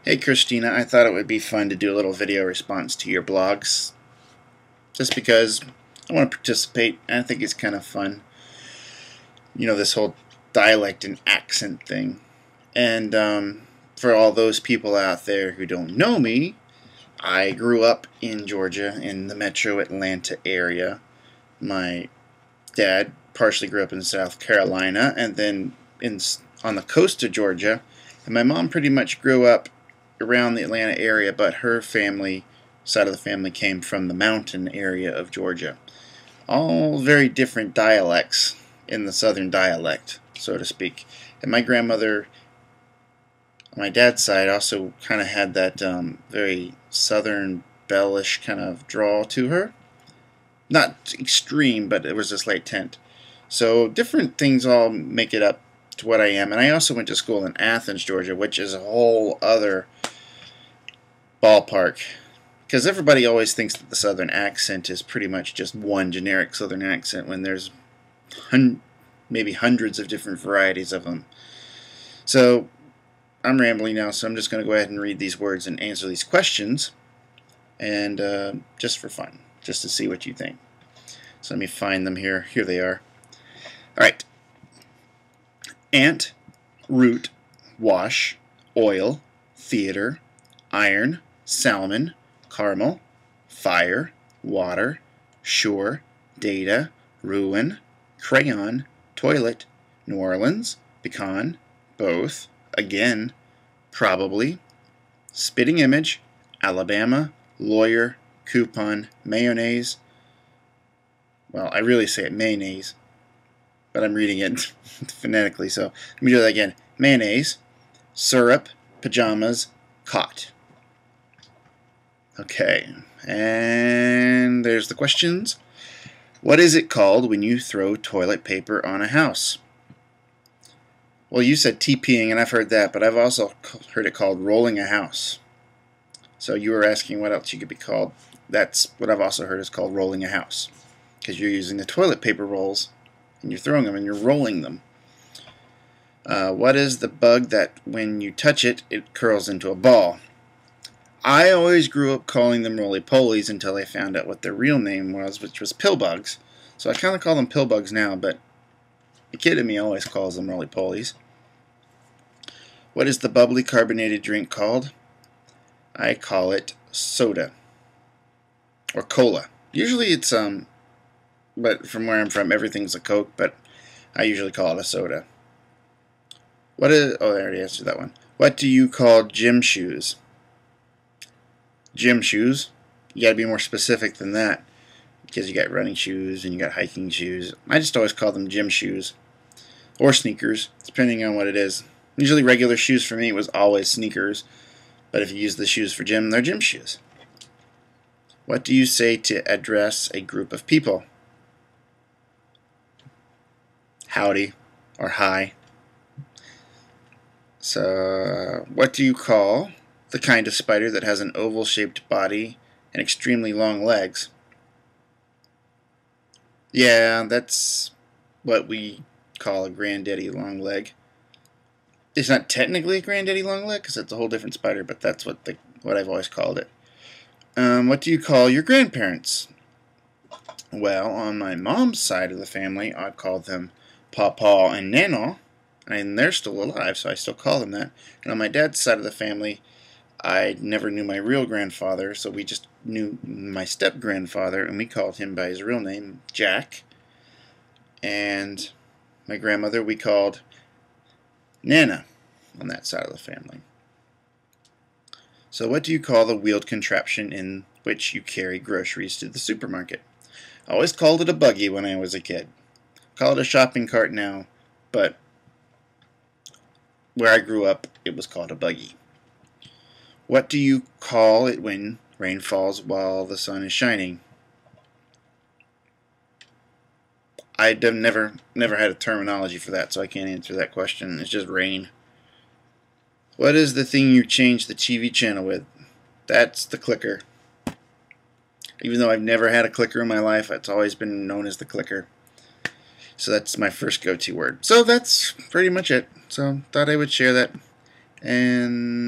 Hey Christina, I thought it would be fun to do a little video response to your blogs, just because I want to participate and I think it's kind of fun. You know, this whole dialect and accent thing. And for all those people out there who don't know me, I grew up in Georgia in the metro Atlanta area. My dad partially grew up in South Carolina and then on the coast of Georgia. And my mom pretty much grew up around the Atlanta area, but her side of the family came from the mountain area of Georgia. All very different dialects in the southern dialect, so to speak. And my grandmother on my dad's side also kind of had that very southern bellish kind of drawl to her. Not extreme, but it was a slight tint. So different things all make it up to what I am. And I also went to school in Athens, Georgia, which is a whole other ballpark, because everybody always thinks that the southern accent is pretty much just one generic southern accent when there's maybe hundreds of different varieties of them. So I'm rambling now, so I'm just going to go ahead and read these words and answer these questions, and just for fun, just to see what you think. So let me find them here. Here they are. Alright. Ant, root, wash, oil, theater, iron, salmon, caramel, fire, water, shore, data, ruin, crayon, toilet, New Orleans, pecan, both, again, probably, spitting image, Alabama, lawyer, coupon, mayonnaise. Well, I really say it mayonnaise, but I'm reading it phonetically, so let me do that again. Mayonnaise, syrup, pajamas, cot. Okay, and there's the questions. What is it called when you throw toilet paper on a house? Well, you said TPing, and I've heard that, but I've also heard it called rolling a house. So you were asking what else you could be called. That's what I've also heard is called rolling a house, because you're using the toilet paper rolls, and you're throwing them, and you're rolling them. What is the bug that when you touch it, it curls into a ball? I always grew up calling them roly-polies until I found out what their real name was, which was pillbugs. So I kind of call them pillbugs now, but the kid in me always calls them roly-polies. What is the bubbly carbonated drink called? I call it soda. Or cola. Usually it's, but from where I'm from, everything's a Coke, but I usually call it a soda. Oh, I already answered that one. What do you call gym shoes? Gym shoes? You gotta be more specific than that, because you got running shoes and you got hiking shoes. I just always call them gym shoes. Or sneakers, depending on what it is. Usually regular shoes for me was always sneakers, but if you use the shoes for gym, they're gym shoes. What do you say to address a group of people? Howdy, or hi. So, what do you call the kind of spider that has an oval-shaped body and extremely long legs? Yeah, that's what we call a granddaddy long leg. It's not technically a granddaddy long leg because it's a whole different spider, but that's what I've always called it. What do you call your grandparents? Well, on my mom's side of the family, I called them Pawpaw and Nana, and they're still alive, so I still call them that. And on my dad's side of the family, I never knew my real grandfather, so we just knew my step-grandfather, and we called him by his real name, Jack. And my grandmother we called Nana on that side of the family. So what do you call the wheeled contraption in which you carry groceries to the supermarket? I always called it a buggy when I was a kid. Call it a shopping cart now, but where I grew up, it was called a buggy. What do you call it when rain falls while the sun is shining? I've never had a terminology for that, so I can't answer that question. It's just rain. What is the thing you change the TV channel with? That's the clicker. Even though I've never had a clicker in my life, it's always been known as the clicker. So that's my first go-to word. So that's pretty much it. So thought I would share that. And